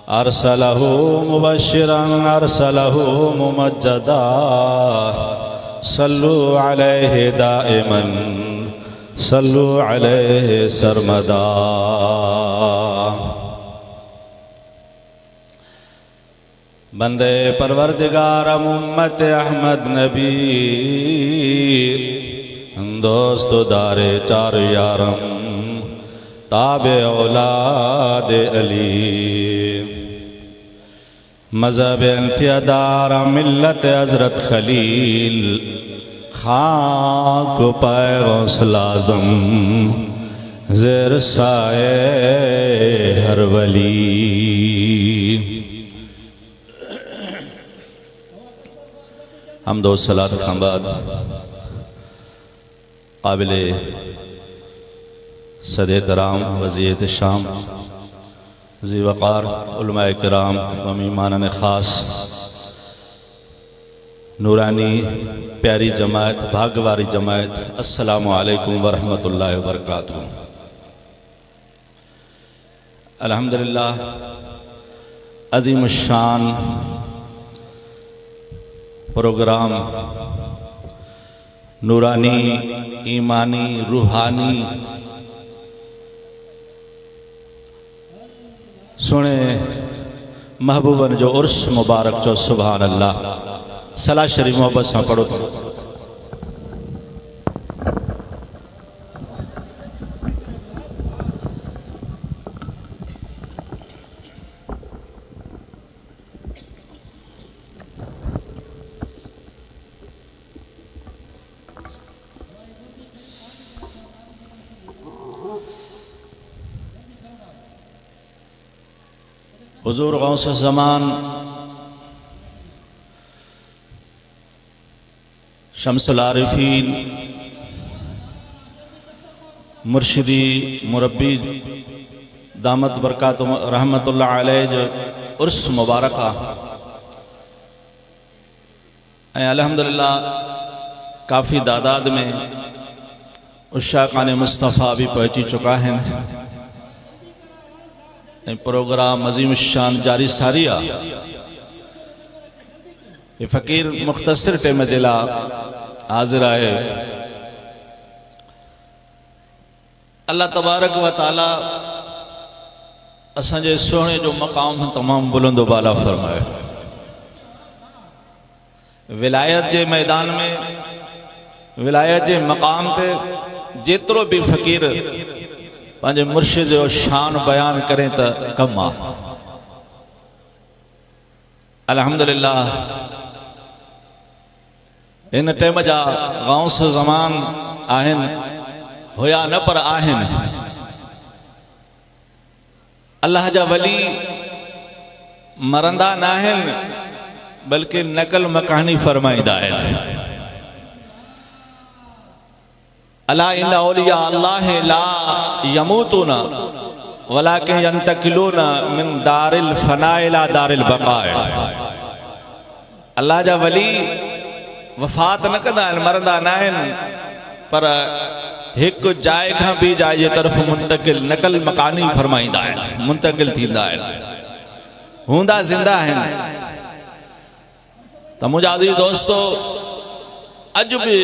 अरसलहु मुबश्शिरन अरसलहु मुमज्जदा सल्लु अलैहि दाइमन सल्लु अलैहि सरमदा। बंदे परवरदिगार उम्मत अहमद नबी दोस्त दारे चार यारम ताबे औलाद अली मज़हब अनफियदार मिल्लत हज़रत खलील खाक पैगौसल आज़म ज़ेर साए हर वली। हम्दो सलात खां बाद काबिले सदे तराम वज़ीर शाम ज़ी वक़ार उलमाए किराम व मेहमानान ख़ास नूरानी प्यारी जमात भाग्यवारी जमात अस्सलामु अलैकुम व रहमतुल्लाहि व बरकातुहू। अल्हम्दुलिल्लाह अज़ीम शान प्रोग्राम नूरानी ईमानी रूहानी सुने महबूबन जो उर्स मुबारक चो सुभान अल्लाह। सला शरीफ मोहब्बत से पढ़ो तो हुजूर गौस ज़मान शम्सुल आरिफीन मुर्शिदी मुरब्बी दामत बरकातुहू रहमतुल्लाह अलैह जो उर्स मुबारका अल्हम्दुलिल्लाह काफ़ी दादाद में उशाक़ान मुस्तफ़ा भी पहुँची चुका है। प्रोग्राम अज़ीम शान जारी सारिया ये फ़कीर मुख्तसर टेम दिला हाजिर आए। अल्लाह तबारक व ताला असांजे सोने जो मकाम तमाम बुलंद बाला फरमाए। विलायत के मैदान में विलायत के मकाम ते जेतरो भी फ़कीर पंहिंजे मुर्शिद जो शान बयान करें तो कम आ। अल्हम्दुलिल्लाह इन टेम जा गौस ज़मान आहिन होया न पर आहिन अल्लाह जा वली मरंदा नाहिन बल्कि नकल मकानी फरमाईंदा आहिनि। अला इन्ना औलिया अल्लाह ला यमूतूना वलाकिन यंतकिलूना मिन दारिल फना इला दारिल बका। अल्लाह जा वली वफ़ात न कंदा आहिनि मरंदा न आहिनि पर एक जाइ खां ॿी जाइ जे तरफ़ मुंतकिल नकल मकानी फरमाईंदा आहिनि मुंतकिल थींदा आहिनि हूंदा ज़िंदा आहिनि। त मुंहिंजा अज़ीज़ दोस्तो अॼु बि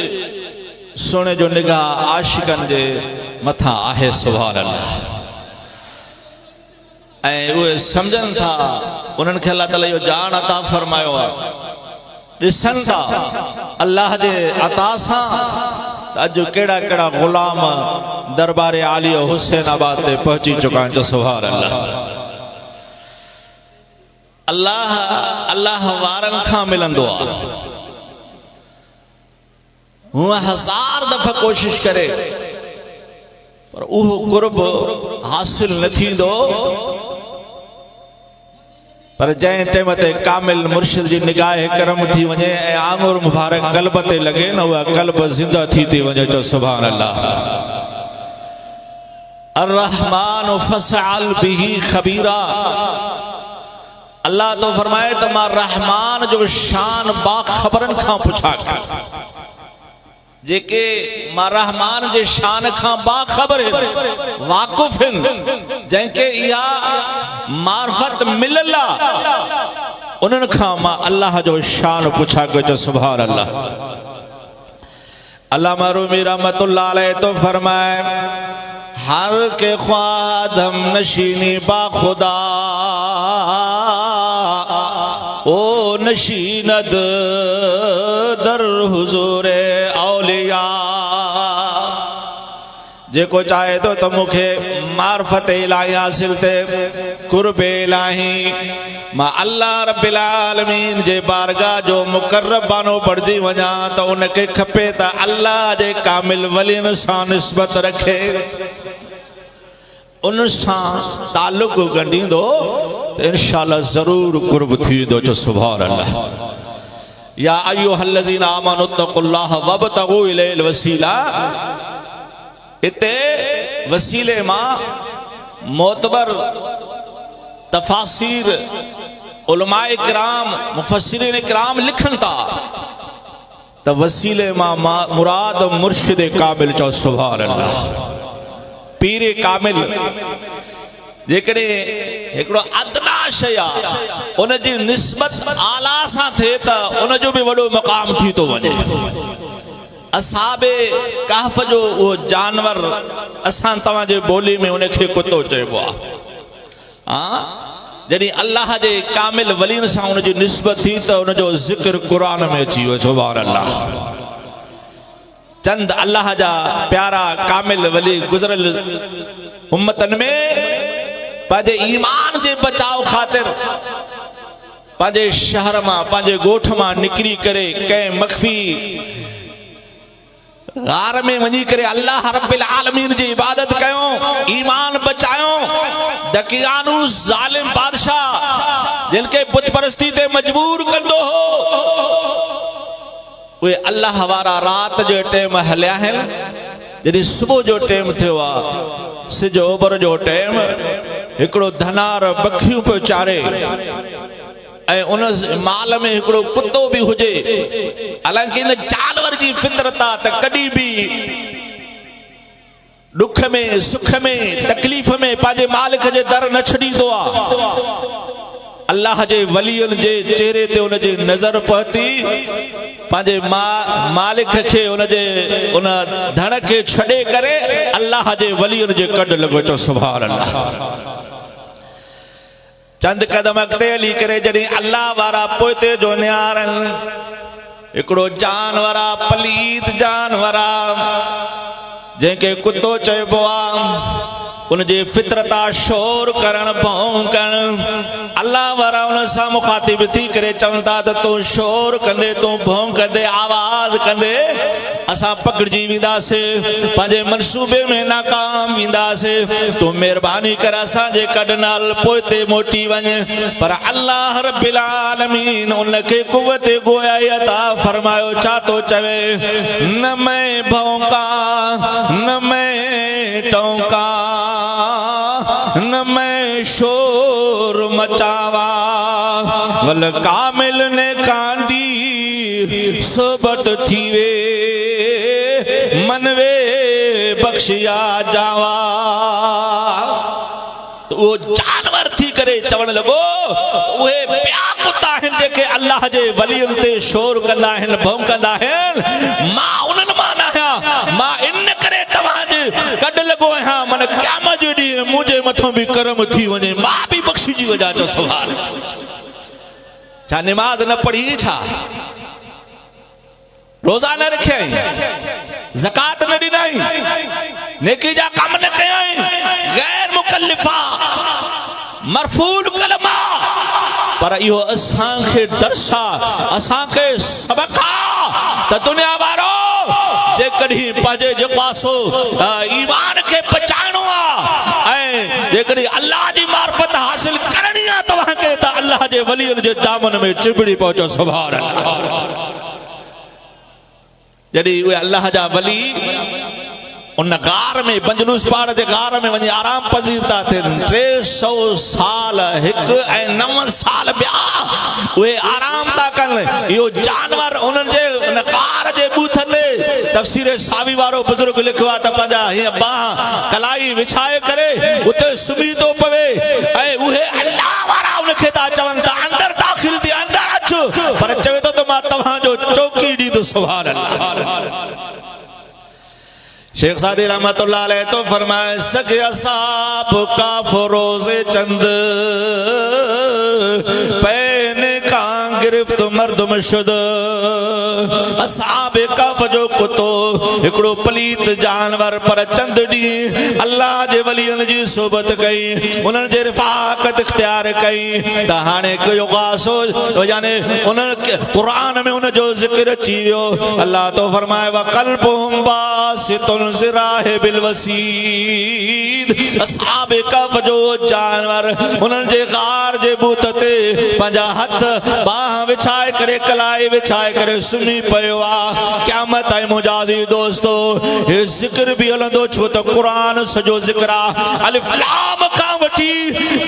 सोने जो निगाह आशिकन जे मथा आहे सुभान अल्लाह ऐं उहे सम्झनि था उन्हनि खे अल्लाह ताला इहो ॼाण अता फरमायो आहे ॾिसनि था अल्लाह जे अता सां अॼु कहिड़ा कहिड़ा ग़ुलाम दरबार आली हुसैनाबाद ते पहुची चुका आहिनि। सुभान अल्लाह अल्लाह अल्लाह वारनि खां मिलंदो आहे। हूँ हज़ार दफ़ा कोशिश करे पर उहो कुर्ब हासिल न थींदो पर जैं टेम ते कामिल मुर्शिद जी निगाह करम थी वञे ऐं आंगुर मुबारक क़ल्ब ते लगे न उहा क़ल्ब ज़िंदा थी वञे। चो सुभान अल्लाह। अर्रहमान फसअल बिही खबीरा। अल्लाह तो फरमाए त मां रहमान जो शान बाखबरन खां पुछा। जेके मां रहमान जे शान खां बाखबर वाक़ुफ़ जंहिंखे इहा मार्फत मिलल उन्हनि खां मां अल्लाह जो शान पुछा कयो। सुभान अल्लाह। अल्लामा रूमी रहमतुल्लाह अलैह तो फरमाए हर के ख्वाद हम नशीनी बा खुदा ओ नशीनद दर हुजूरे औलिया। जेको चाहे तो मुखे मार्फत इलाही हासिल थे कुर्बे इलाही मां अल्लाह रब्बिल आलमीन जे बारगाह जो मुकर्रब बानो बढ़जी वञा तो उनके खपे त अल्लाह जे कामिल वलियन सां निस्बत रखे उन सां ताल्लुक गंढींदो तो इंशाअल्लाह जरूर कुर्ब थींदो। जो सुभान अल्लाह। या अय्युहल्लज़ीना आमनु तक़ुल्लाह वब्तगू इलैहिल वसीला। इते वसीले मां मोतबर तफासीर उलमाए किराम मुफस्सिरीन किराम लिखन था तो वसीले मां मुराद मुर्शिद कामिल। चो सुभान अल्लाह। पीर कामिल जेकॾहिं हिकिड़ो अदना शय उन जी निस्बत आला सां थिए त उन जो बि वॾो मक़ाम थी थो वञे। असाबे कहफ जो वो जानवर असां तव्हांजे बोली में उनखे कुत्तो चइबो आहे। जॾहिं अल्लाह जे कामिल वलीन सां उन जी निस्बत थी त उन जो ज़िक्र क़ुरान में अची वियो। सुभान अल्लाह। चंद अल्लाह जा प्यारा कामिल वली गुज़रियल उम्मतन में पंहिंजे ईमान जे बचाव ख़ातिर पंहिंजे शहर मां पंहिंजे ॻोठ मां निकिरी करे कंहिं मख़फ़ी गार में वञी करे अल्लाह रब्बिल आलमीन जी इबादत कयो ईमान बचायो। दकियानू ज़ालिम बादशाह जिनके बुत परस्ती ते मजबूर कंदो हो वे अल्लाह वारा रात जो टाइम हलिया आहिनि। जॾहिं सुबुह जो टाइम थियो आहे सिज ओभर जो टाइम हिकिड़ो धनार बखियूं पियो चारे ऐं उन माल में हिकिड़ो कुत्तो भी हुजे। हालांकि इन जानवर जी फितरत आहे त कॾहिं बि दुख में सुख में तकलीफ़ में पंहिंजे मालिक जे दर न छॾींदो आहे। अल्लाह जे वलियन जे चेहरे ते उन जी नज़र पहुती पंहिंजे मालिक खे उन जे उन धन खे छॾे करे अल्लाह जे वलियन जे कॾ लॻो। चो सुभान अल्लाह। चंद कदम अॻिते हली करे जॾहिं अल्लाह वारा पोइते जो निहारनि हिकिड़ो जानवर आहे पलीत जानवर आहे जंहिंखे कुत्तो चइबो आहे। उनजे फितरत आहे शोर करण भौंकण। अल्लाह वारा उन सां मुखातिब थी करे चवनि था त तूं शोर कंदे तूं भौंकंदे आवाज़ कंदे असां पकड़जी वेंदासीं पंहिंजे मनसूबे में नाकाम वेंदासीं। तूं महिरबानी कर असांजे कढनाल पोइते मोटी वञ। पर अल्लाह रब्बिल आलमीन उनखे कुवत गोयाई अता फरमायो। छा थो चवे न मैं भौंका न मैं टौंका न मैं शोर मचावा वल कामिल ने कांदी सोबत थी वे मनवे बख्शिया जावा। तो वो जानवर थी करे चवण लॻो उहे ॿिया कुत्ता आहिनि जेके अल्लाह जे वलियन ते शोर कंदा आहिनि भौंकंदा आहिनि। मां उन्हनि मां न आहियां। मां इन करे तव्हांजे कॾ लॻो आहियां मन क़यामत जो ॾींहुं मुंहिंजे मथां बि करम थी वञे मां बि बख़्शिजी वञा। चो सवाल छा निमाज़ न पढ़ी छा रोज़ा न रखियई ज़कात न ॾिनई नेकी जा कम न कयई गैर मुकल्लिफा मरफूल कलमा पर इहो असांखे दर्शा असांखे सबक आहे त दुनिया वारो जेकॾहिं पंहिंजे जेको सो ईमान खे बचाइणो आहे ऐं जेकॾहिं अल्लाह जी मार्फत हासिल करणी आहे तव्हांखे त अल्लाह जे वलियन जे दामन में चिबड़ी पहुचो। सुभान अल्लाह। जॾहिं उहे अल्लाह जा वली उन गार में बंजलूस पहाड़ जे गार में वञी आराम पज़ीर था थियनि 300 साल हिकु ऐं 9 साल ॿिया उहे आराम था कनि। इहो जानवर उन्हनि जे उन गार जे बूथ ते तफसीर सावी वारो बुजुर्ग लिखवा त पंजा ये बाह कलाई विछाए करे उते सुबी तो पवे ऐ उहे अल्लाह वारा उनखे ता चवन ता अंदर दाखिल थी अंदर अचो पर चवे तो मां तव्हां जो चौकी दी तो सुभान अल्लाह। शेख सादी रहमतुल्लाह अलैह तो फरमाए सके असाब का फरोज़े चंद पैने का गिरफ्त मर्दम शुद असाब कफ जो कुतो एकड़ो पलीत जानवर पर चंद डी अल्लाह जे वलियन जी सोबत कई उनन जे रिफाकत इख्तियार कई त हाने कयो गासो यानी उनन कुरान में उन जो जिक्र अची वियो। अल्लाह तो फरमाए व कल्बुहुम बासितुन ज़िराहे बिल वसीद असाब कफ जो जानवर उनन जे गार जे बूत ते पंजा हथ बाह विछाए करे कलाई विछाए करे सुनी पयो आ क़यामत आई मुजादी दोस्तो ये जिक्र भी हलंदो छो त कुरान सजो जिक्र आ अलिफ लाम का वठी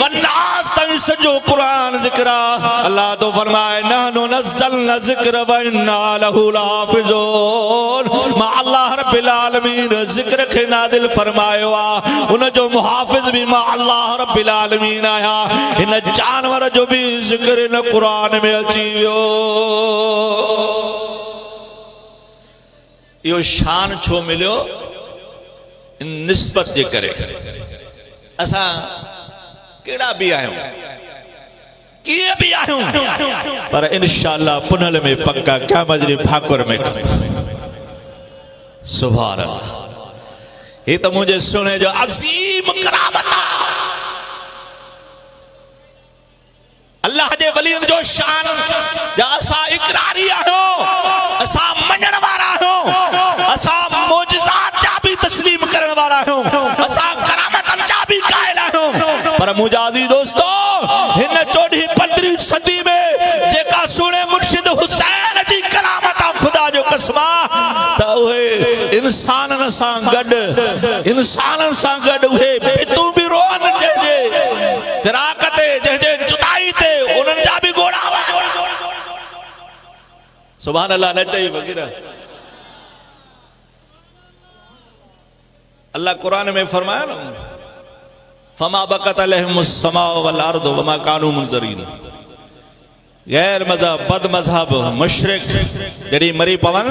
वन्नास ताईं सजो कुरान जिक्र आ। अल्लाह तो फरमाए नहनु नज़्ज़लना ज़िक्र व इन्ना लहु लाफ़िज़ून मां अल्लाह रब्बिल आलमीन जिक्र के नादिल फरमायो आ उन जो मुहाफिज भी मां अल्लाह रब्बिल आलमीन आया इन जानवर जो भी जिक्र इन कुरान में अची वियो। यो शान छो मिलियो इन निस्बत जे करे असा केड़ा भी आयो किए भी आयो पर इंशाअल्लाह पुनल में पक्का क्या मजरी फाकुर में सुभान अल्लाह। ये तो मुझे सुने जो अजीम करामत अल्लाह जे वलियन जो शान जा असा इकरारी आयो असा मञण वारा आयो असा मोजज़ात जा भी तस्लीम करण वारा आयो असा करामतन जा भी कायल आयो पर मुजादी दोस्तो हिन 14-15 सदी में जेका सुने मुर्शिद हुसैन जी करामत खुदा जो कसमा त उहे इंसानन सां गड उहे बितू भी रोन जे फिराक ते जे जुदाई ते उनन जा भी गोड़ा सुभान अल्लाह न चाहिए वगैरह। अल्लाह कुरान में फरमाया ना फमा बकत अलैहिमुस समाउ वल अर्दु वमा कानू मुनज़रीन गैर मजहब बद मजहब मुशरिक जड़ी मरी पवन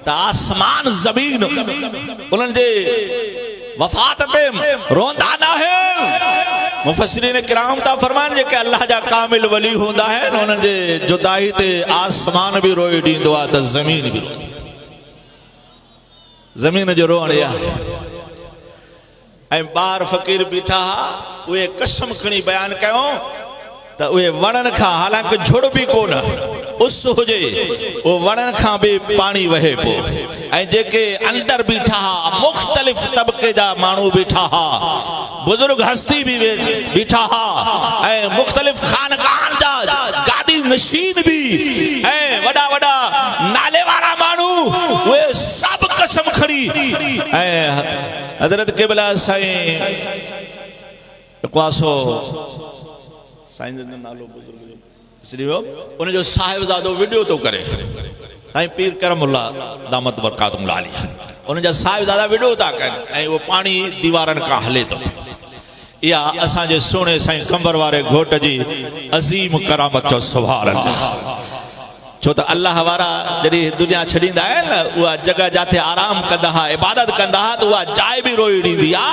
त आसमान जमीन उनन जे वफात ते रोंदा ना है। मुफस्सिरीन किराम ता फरमान जे के अल्लाह जा कामिल वली होंदा है उनन जे जुदाई ते आसमान भी रोई दींदो आ त जमीन भी जमीन जो रोण या ऐं बार फकीर बीठा उहे कसम खणी बयान कयो त उहे वणन खां हालांकि झुड़ भी कोन उस हुजे वो वणन खां भी पानी वहे पो ऐं जेके अंदर बीठा मुख्तलिफ तबके जा मानू बीठा बुजुर्ग हस्ती भी बीठा ऐं मुख्तलिफ खानकान जा गादी नशीन भी ऐं वडा वडा नाले वारा मानू वे सब कसम खड़ी ऐं हजरत क़िबला साईं इक़वासो साईं जो नालो बुजुर्ग इसलिए उन जो साहिबजादो वीडियो तो करे साईं पीर करमुल्ला दामत बरकातुहुल आलिया उन जा साहिबजादा वीडियो था कनि ऐं वो पानी दीवारन का हले तो या असा जे सोने साईं कंबर वारे घोट जी अजीम करामत जो सुभान अल्लाह। छो तो अल्लाह वारा जड़ी दुनिया छड़ींदा है ना उहा जगह जाते आराम कंदा हा इबादत कंदा हा तो उहा जाए भी रोई ॾींदी आ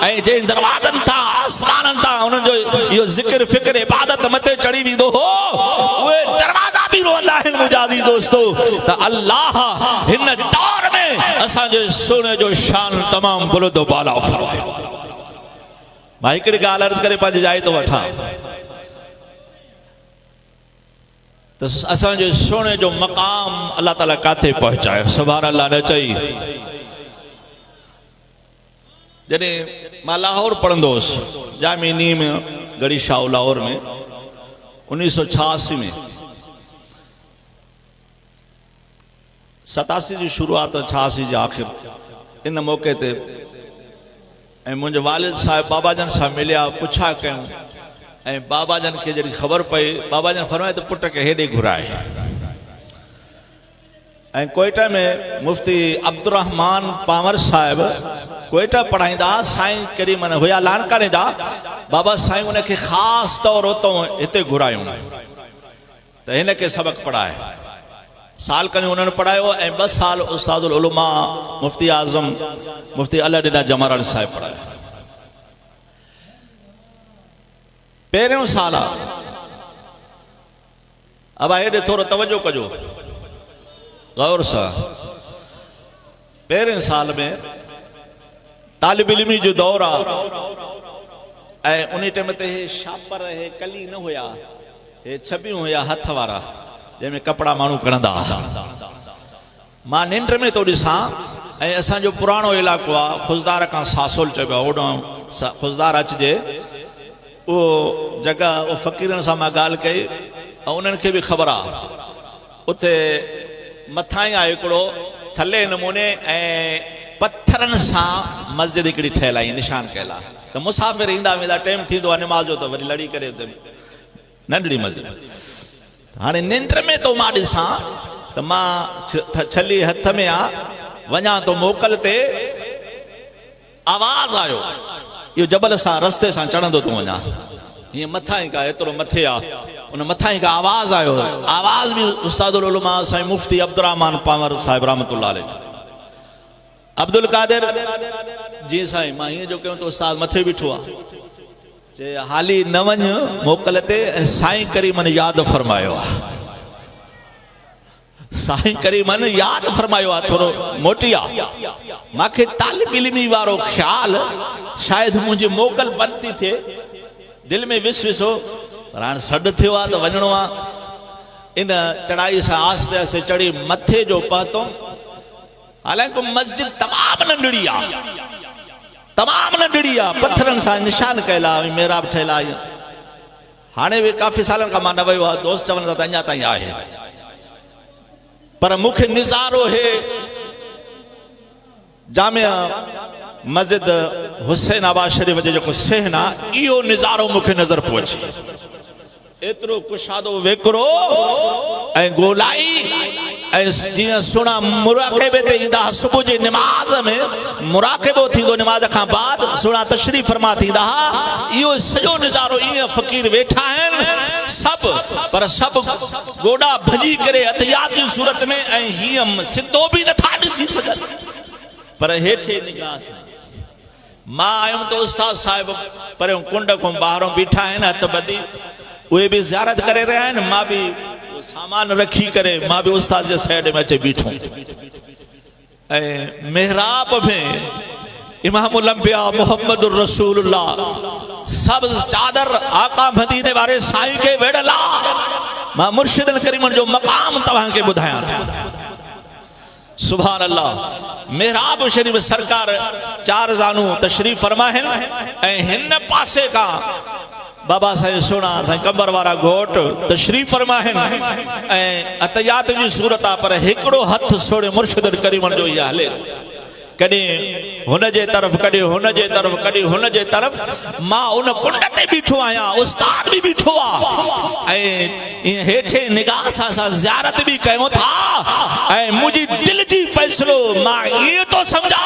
ऐं जे दरवाज़न था आसमानन था उन जो यो जिक्र फिक्र इबादत मथे चढ़ी वेंदो हो उहे दरवाजा भी रोंदा आहिनि मुजादी दोस्तो त अल्लाह हिन दौर में असा जे सोने जो शान तमाम बुलंद बाला फरमायो। मां हिकड़ी ॻाल्हि अर्ज़ करे पंहिंजी जाइ तो वठां तो असांजे सोने जो मकाम अल्लाह ताला काथे पहुंचाए सुभान अल्लाह न चई। जॾहिं मां लाहौर पढ़ंदो हुउसि जामिनी में गढ़ी शाह लाहौर में 1986 में 87 जी शुरुआत 86 जे आख़िर इन मौके ते ऐं मुंहिंजे वालिद साहिब बाबा जन सां मिलिया पुछा कयूं ऐं बाबा जन के जड़ी खबर पई बाबा जन फरमाए तो पुट के हेडे घुराए कोयटा में मुफ्ती अब्दुर्रहमान पावर साहब कोयटा पढ़ाईंदा साईं करीम हुआ लाणकाने जा बाबा साईं उनके ख़ास तौर उतो हिते घुरायूं तो इनके सबक पढ़ाए साल कहीं उन्होंने पढ़ायो ऐं 2 साल उस्तादुल उलमा मुफ्ती आज़म मुफ्ती अलादीना जमारानी साहब पढ़ाए। पहिरियों साल अब हेॾे थोरो तवज्जो कजो गौर सां। पहिरें साल में तालिब इल्मी जो दौर आहे उन टाइम ते शापर हे कली न हुया हे छबियूं हुया हथ वारा जंहिंमें कपड़ा माण्हू खणंदा। मां निंड में तो ॾिसां ऐं असांजो पुराणो इलाइक़ो आहे खुज़दार खां सासोल चइबो आहे ओॾां खुज़दार अचिजे उहो जॻह उहो फ़क़ीरनि सां मां ॻाल्हि कई ऐं उन्हनि खे बि ख़बर आहे उते मथां ई आहे हिकिड़ो थले नमूने ऐं पत्थरनि सां मस्जिद हिकिड़ी ठहियल आहे निशान कयल आहे त मुसाफ़िर ईंदा वेंदा टाइम थींदो आहे निमाज़ जो त वरी लड़ी करे नंढड़ी मस्जिद। हाणे निंड में तो मां ॾिसां त मां छली हथ में आ वञा तो मोकल ते आवाज़ आयो इहो जबल सां रस्ते सां चढ़ंदो तूं वञा हीअं मथां ई का एतिरो मथे आहे उन मथां ई का आवाज़ आयो आवाज़ भी उस्तादुल उलमा साईं मुफ्ती अब्दुर्रहमान पावर साहिब रहमतुल्लाह अलैह अब्दुल कादिर जी साईं मां हीअं जो कयूं तो उस्ताद मथे बीठो आहे जे हाली न वञ मोकल ते साईं करीमन यादि फरमायो आहे साईं करीमन यादि फरमायो आहे थोरो मोटी आहे मूंखे तालिब इल्मी वारो ख़्याल शायदि मुंहिंजी मोकल बंदि थी थिए दिलि में विसो पर हाणे सॾु थियो आहे त वञिणो आहे इन चढ़ाई सां आस्ते आस्ते चढ़ी मथे जो पहुतुमि हालांकि मस्जिद तमामु नंढड़ी आहे तमामु नंढड़ी आहे पत्थरनि सां निशान कयल आहे मेहराब ठहियल आहे हाणे बि काफ़ी सालनि खां मां न वियो आहे दोस्त चवनि था त अञा ताईं आहे पर मूंखे निज़ारो हे जामिया मस्जिद हुसैन आबाद शरीफ जो जेको सहन आहे इहो निज़ारो मूंखे नज़र पियो अचे एतिरो कुशादो वेकिरो ऐं गोलाई ऐं जीअं सुहिणा मुराक़बे ते ईंदा सुबुह जी निमाज़ में मुराक़बो थींदो निमाज़ खां बाद सुहिणा तशरीफ़ फरमा थींदा इहो सॼो निज़ारो ईअं फ़क़ीर वेठा आहिनि सभु पर सभु गोॾा भॼी करे हथियात जी सूरत में ऐं हीअं सिधो बि नथा ॾिसी सघनि पर हेठि निगाह सां मां आयुमि त उस्ताद साहिब परियों कुंड खां ॿाहिरों बीठा आहिनि हथ ॿधी उहे बि ज़ियारत करे रहिया आहिनि मां बि सामान रखी करे मां भी उस्ताद जे साइड में अचे बीठो ऐं मेहराब में इमामुल अंबिया मोहम्मद रसूलुल्लाह सब चादर आका मदीने वारे साईं के वेड़ला मां मुर्शिदन करीमन जो मकाम तव्हां के बुधाया सुभान अल्लाह। मेहराब शरीफ सरकार 4 ज़ानू तशरीफ फरमाहिन ऐं हिन पासे का बाबा साईं सोना साईं कंबर वारा घोट तशरीफ फरमाहिन ऐं अतयात जी सूरत आहे पर हिकिड़ो हथ सोड़े मुर्शिद करीमन जो ई हले कॾहिं हुन जे तरफ़ कॾहिं हुन जे तरफ़ कॾहिं हुन जे तरफ़ मां उन कुंड ते बीठो आहियां उस्ताद बि बीठो आहे ऐं हेठे निगाह सां असां ज़ियारत बि कयूं था ऐं मुंहिंजी दिलि जी फ़ैसिलो मां ईअं थो सम्झा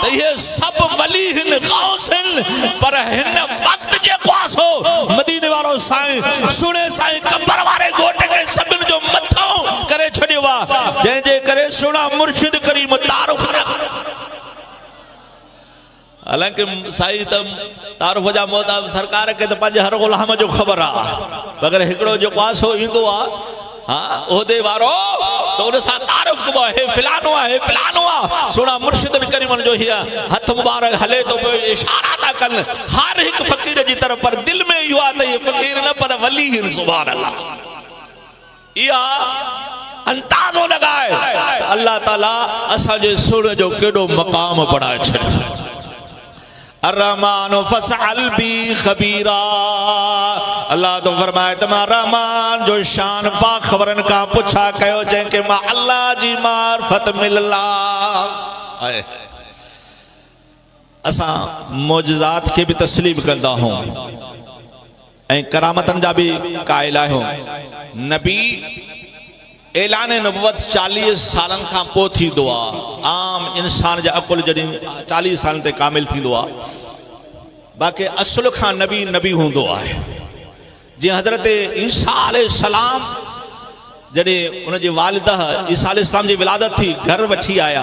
त इहे सभु वली हिन ग़ौस आहिनि पर हिन वक़्तु जेको आहे सो मदीने वारो साईं सुणे साईं कंबर वारे घोट खे सभिनि जो मथो करे छॾियो आहे जंहिंजे करे सुहिणा मुर्शिद करीम तारुफ़ हालांकि साईं त तारुफ़ जा मोहताज सरकार के तो पंहिंजे हर ग़ुलाम जो ख़बर आहे मगर हिकिड़ो जेको आहे सो ईंदो आहे हाँ ओहदे वारो तो उन सां तारुफ़ कबो है फलानो है फलानो आहे सुहिणा मुर्शिद करीमन जो हीअ हथ मुबारक हले तो इशारा था कनि हर एक फ़क़ीर जी तरफ़ पर दिल में इहो आहे त इहे फ़क़ीर न पर वली आहिनि सुभान अल्लाह इहा अंदाज़ो लगाए अल्लाह ताला असांजे सुर जो केॾो मक़ाम बढ़ाए छॾियो अर्रहमान फसअल बी खबीरा अल्लाह तो फरमाए त मां रहमान जो शान पा ख़बरन का पुछा कयो जंहिंखे मां अल्लाह जी मार्फत मिलला आहे असां मौजज़ात के भी तस्लीम कंदा हूं ऐं करामतन जा भी कायल आहियूं नबी ऐलान नबुवत 40 सालन खां पोइ थींदो आहे। आम इंसान जा अकुल जॾहिं 40 साल ते कामिल थींदो आहे। बाक़ी असुल खां नबी नबी हूंदो आहे। जीअं हज़रत ईसा अलैहिस्सलाम जॾहिं उनजी वालिदा ईसा अलैहिस्सलाम जी विलादत थी, घर वठी आया,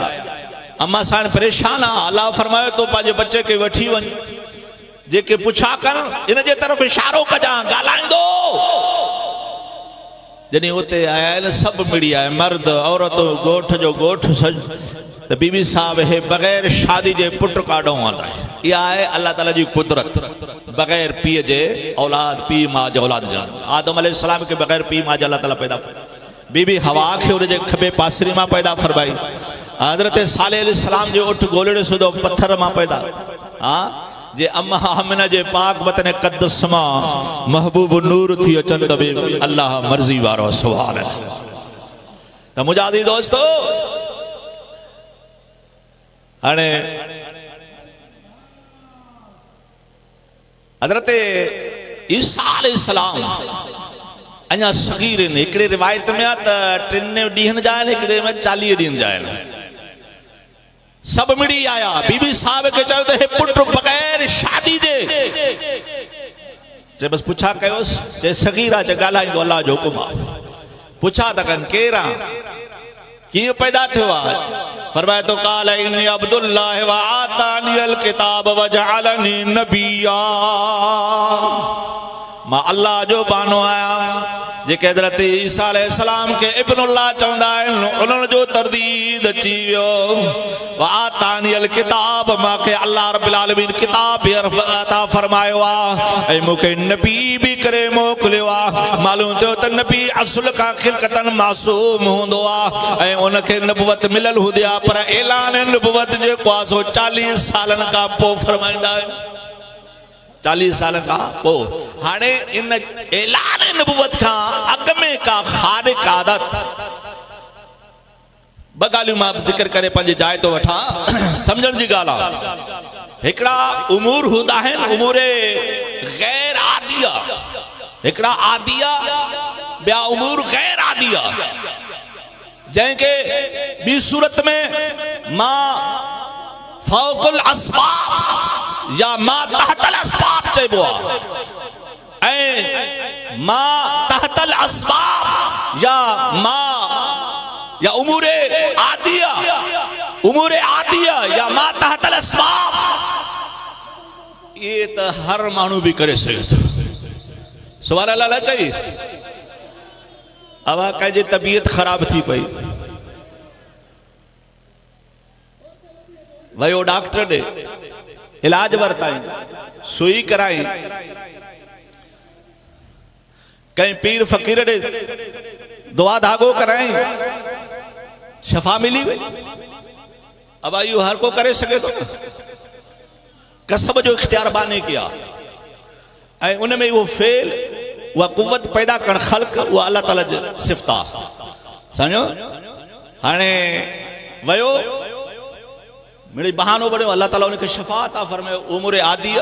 अम्मा साण परेशान आहे। अल्लाह फरमायो तो पंहिंजे बच्चे खे वठी वञ, जेके पुछा कनि इन जे तरफ़ इशारो कजां, ॻाल्हाईंदो। जॾहिं उते आया आहिनि सभु मिड़ी आया, मर्द औरत ॻोठ जो ॻोठ सॼ। त बीबी साहब हे बग़ैर शादी जे पुट काॾों आंदा। इहा आहे अल्लाह ताला जी कुदरत। बग़ैर पीउ जे औलाद, पीउ माउ जे औलाद ॼाण। आदम अलैहिस्सलाम खे बग़ैर पीउ माउ जे अल्लाह ताला पैदा फरमाई। बीबी हवा खे उनजे खॿे पासरी मां पैदा फरमाई। हज़रत सालेह अलैहिस्सलाम जो उठ ॻोल्हे सुधो पत्थर मां पैदा। जे अम्मा आमिना जे पाक वतन क़द्दस मां महबूब नूर थी अचनि त बि अल्लाह मर्ज़ी वारो सुभान अल्लाह। त मुंहिंजा अज़ीज़ दोस्तो, हाणे हज़रत ईसा अलैहिस्सलाम अञा सगीर आहिनि। हिकिड़े रिवायत में आहे त 3 ॾींहंनि जा आहिनि, हिकिड़े में 40 ॾींहंनि जा आहिनि। सब मिड़ी आया। बीबी साहब के चयो त हे पुट बग़ैर शादी जे जे बस पुछा कयोस, जे सगीरा जे ॻाल्हाईंदो, अल्लाह जो हुकुम आहे। पुछा त कनि केरु आहे, कीअं पैदा थियो आहे? फरमाए तो काल इन्नी अब्दुल्लाह व आतानियल किताब व जअलनी नबिया। मां अल्लाह जो बानो आहियां। जेके हज़रत ईसा अलैहिस्सलाम के इब्नुल्लाह चवंदा आहिनि, उन्हनि जो तरदीद अची वियो। व आतानियल किताब, मूंखे अल्लाह रब्बुल आलमीन किताब बि अता फरमायो आहे ऐं मूंखे नबी बि करे मोकिलियो आहे। मालूम थियो त नबी असुल खां खिलकतन मासूम हूंदो आहे ऐं उनखे नबुवत मिलियल हूंदी आहे, पर ऐलान नबुवत जेको आहे सो 40 सालनि खां पोइ फरमाईंदा आहिनि। 40 साल खां पोइ। हाणे इन ऐलान नबुवत खां अॻ में का ख़ारिक आदत, ॿ ॻाल्हियूं मां ज़िक्र करे पंहिंजी जाइ तो वठां, सम्झण जी ॻाल्हि आहे। हिकिड़ा उमूर हूंदा आहिनि, उमूरे गैर आदिया। हिकिड़ा आदिया, ॿिया उमूर गैर आदिया, जंहिंखे ॿी सूरत में मां फौकुल अस्बाब या मां तहतल अस्बाब चइबो आहे, ऐं मां तहतल अस्बाब या मां या उमूरे आदिया, उमूरे आदिया या मां तहतल अस्बाब, ये त हर माण्हू भी करे सघे थो। सुभान अल्लाह न चई। अब कंहिंजी तबीयत ख़राब थी पई, वयो डॉक्टर ॾे, इलाज वरताई, सुई कराई, कहीं पीर फकीर ॾे दुआ धागो कराई, शफा मिली वई। अब इहो हर को करे सके तो। कसब जो इख्तियार बाने किया ऐं उन में वो फेल, वह कुव्वत पैदा कर खल्क, वो अल्लाह ताला जो सिफ़त आहे। समझो हाणे वयो मिड़ी बहानो बणियो, अल्लाह ताला उनखे शफा अता फरमायो। उमूर आदि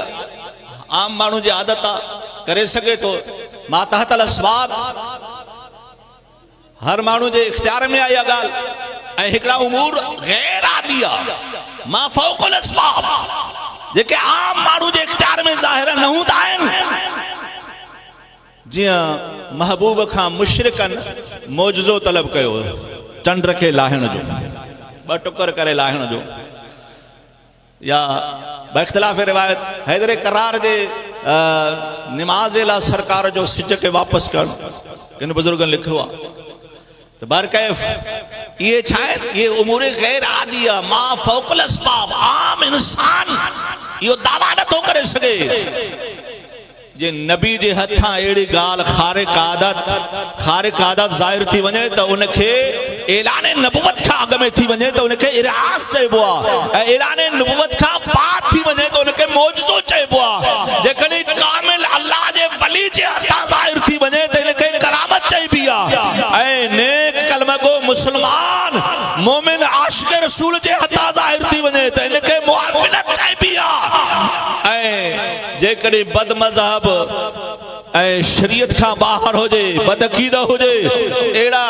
आम माण्हू जी आदत आहे, करे सके तो। मां तहतल अस्बाब, हर माण्हू जे इख्तियार में आई ॻाल्हि। ऐं हिकिड़ा उमूर गैर आदि आहे, मां फौकुल अस्बाब, जेके आम माण्हू जे इख्तियार में ज़ाहिर न हूंदा आहिनि। जीअं महबूब खां मुशरिकनि मौजज़ो तलब कयो, चंड खे लाहिण जो, 2 टुकर करे लाहिण जो, या बख्तिलाफ़ रिवायत हैदर करार जे नमाज़ ला सरकार जो सिज के वापस कर, किन बुजुर्गन लिखो आहे। तो बरकैफ ये छाए, ये उमूरे गैर आदि आहे, मां फौकुल अस्बाब। आम इंसान यो दावा न तो करे सके। जे नबी जे हथां अहिड़ी ॻाल्हि खारिक आदत ज़ाहिर थी वञे त उनखे ऐलान नबुवत खां अॻ में थी वञे त उनखे इरास चइबो आहे, ऐं ऐलान नबुवत खां बाद थी वञे त उनखे मौजज़ो चइबो आहे। जेकॾहिं कामिल अल्लाह जे वली जे हथां ज़ाहिर थी वञे त इनखे करामत चइबी आहे। ऐं नेक कलम गो मुस्लमान मोमिन आशिक रसूल जे हथां ज़ाहिर थी वञे त इनखे मुआविनत चइबी आहे। ऐं जेकॾहिं बद मज़हब ऐं शरीयत का बाहर हो जाए, बदअकीदा हो जाए, एड़ा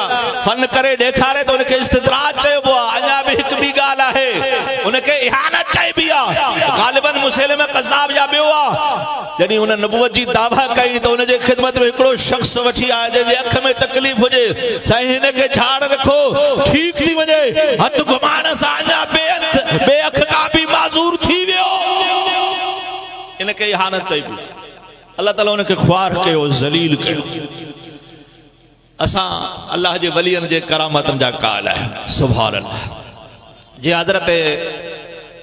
फन करे ॾेखारे तो उनके इस्तिद्राज चइबो आहे। अञा भी हिकु ॿी ॻाल्हि आहे, उनके इहानत चइबी आहे। ग़ालिबन मुसैलिमा कज़्ज़ाब या ॿियो आहे, जॾहिं हुन नबूवत जी दावा कई त हुनजे ख़िदमत में हिकिड़ो शख़्स वठी आया जंहिंजे अख में तकलीफ़ हुजे, साईं हिनखे झाड़ रखो ठीक थी वञे, हथ घुमाइण सां अञा बे अख का भी माज़ूर थी वियो, इनके इहानत चइबी। अल्लाह ताला उनके ख्वार कयो, ज़लील कयो। असां अल्लाह जे वलियन जे करामतन जा काल है, सुभान अल्लाह। जे हज़रत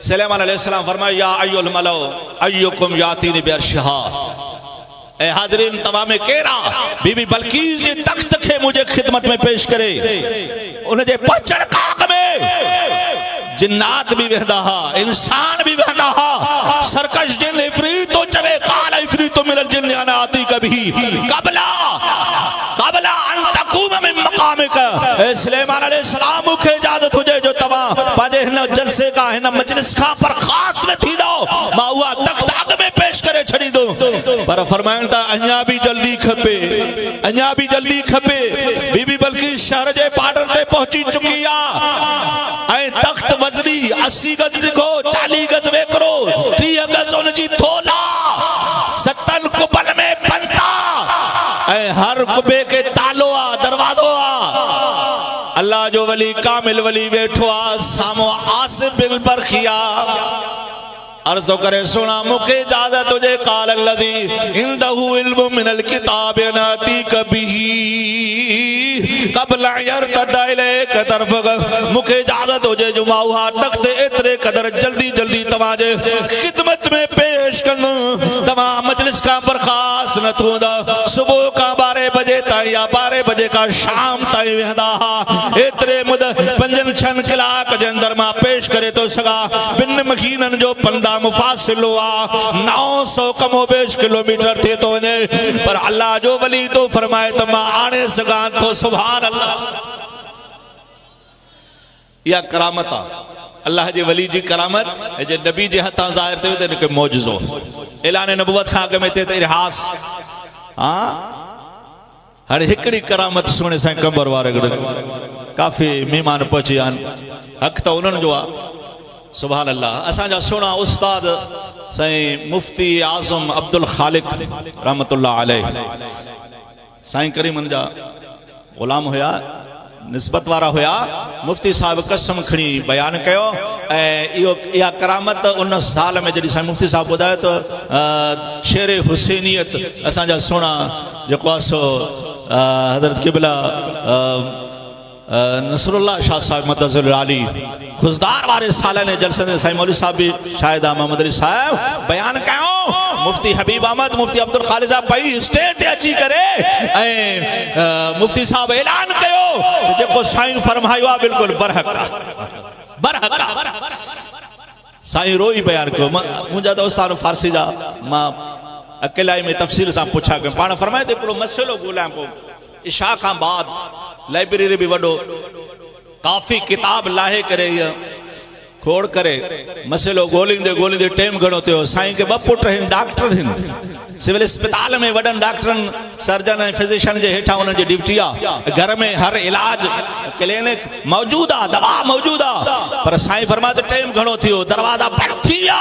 सुलेमान अलैहिस्सलाम फरमाया, या अय्युल मलौ अय्युकुम यातीनी बिअर्शिहा, ए हाज़रीन तमाम में केरा बीबी बल्कीस जे तख्त के मुझे खिदमत में पेश करे। उन जे पचड़ काक में जिन्नात भी वेंदा हा, इंसान भी वेंदा हा। सरकश जिन इफरीत तो चवे, काल इफरीत तो मिनल जिन्न अना आती कभी कबला अन तकूम मिन मकामिक। ए सुलेमान अलैहिस्सलाम मुखे इजाजत हुजे जो तवा पाजे हिन जलसे का हिन मजलिस का बर्खास्त न थी दो, मां उहा तख्त अग में पेश करे छड़ी दो। पर फरमाइण ता अञा भी जल्दी खपे, अञा भी जल्दी खपे। बीबी बल्कीस शहर जे बॉर्डर ते पहुंची चुकी आ, ऐं तख्त वज़नी 80 गज लिखो, 40 गज वेकरो, 30 गज उन जी थोला, 7 कुबल में बनता, ऐं हर कुबे के तालो आ, दरवाजो आ। अल्लाह जो वली कामिल वली वेठो आ, सामो आसिफ बिन बरखिया अर्ज़ तो करे, सुना मुखे इजाजत तुझे, काल अल्लज़ी इंदहु इल्मु मिनल किताब नाती कबिही कबल यरतदा इलैक तरफ़क। मुखे इजाजत हुजे जो मां उहा तख्त एतिरे क़दर जल्दी जल्दी तव्हांजे खिदमत में पेश कंदुमि, तव्हां मजलिस का बर्खास्त न थींदा। सुबुह का 12 बजे ताईं या 12 बजे का शाम ताईं वेंदा हा, एतिरे मुदत 5-6 कलाक जे अंदर मां पेश करे तो सघां। ॿिनि महीननि जो पंदा मुफासिलो आ, 900 कमो बेश किलोमीटर थे तो वने, पर अल्लाह जो वली तो फरमाए तो मां आने सघां तो। सुभान अल्लाह, या करामत आ, अल्लाह जे वली जी करामत जे नबी जे हथां ज़ाहिर थियो त इनके मौजज़ो ऐलान नबुवत खां अॻु में थिए त इरहास। हां हाणे हिकिड़ी करामत सुणे साईं कंबर वारे गॾु काफ़ी महिमान पहुची आहिनि, हक़ त उन्हनि जो आहे। सुभान अल्लाह। असांजा सुहिणा उस्ताद साईं मुफ्ती आज़म अब्दुल खालिक रहमतुल्लाह अलैह, साईं करीमन जा ग़ुलाम हुया, निस्बत वारा हुया। मुफ्ती साहब कसम खणी बयान कयो, ऐं इहा करामत उन साल में जॾहिं साईं मुफ्ती साहब ॿुधायो तो शेर हुसैनियत असांजा सुहिणा जेको आहे सो हज़रत क़िबला नसरुल्लाह शाह साहब मदज़ुल आली खुशदार वारे सालाने जलसे में साईं मौलवी साहब भी शाहिद मोहम्मद अली साहब बयान कयो। मुफ्ती हबीब अहमद, मुफ्ती अब्दुल खालिद साहब पई स्टेज ते अची करे ऐं मुफ्ती साहब ऐलान कयो जेको साईं फरमायो आहे बिल्कुलु बरहक बरहक। साईं रोई बयान कयो। मुंहिंजा दोस्त फारसी जा, मां अकेलाई में तफ़सील सां पुछा कयो। पाण फरमाए तो हिकिड़ो मसइलो ॻोल्हियां पोइ इशा खां बाद लाइब्रेरी भी वॾो काफ़ी किताब लाहे करे खोड़ करे मसइलो ॻोल्हींदे टाइम घणो थियो। साईं के 2 पुट आहिनि, डॉक्टर आहिनि, सिविल अस्पताल में वॾनि डॉक्टरनि सर्जन ऐं फिजिशियन जे हेठां उन्हनि जी ड्यूटी आहे। घर में हर इलाज क्लिनिक मौजूद आहे, दवा मौजूद आहे, पर साईं फरमाए त टाइम घणो थियो, दरवाजा बंदि थी विया।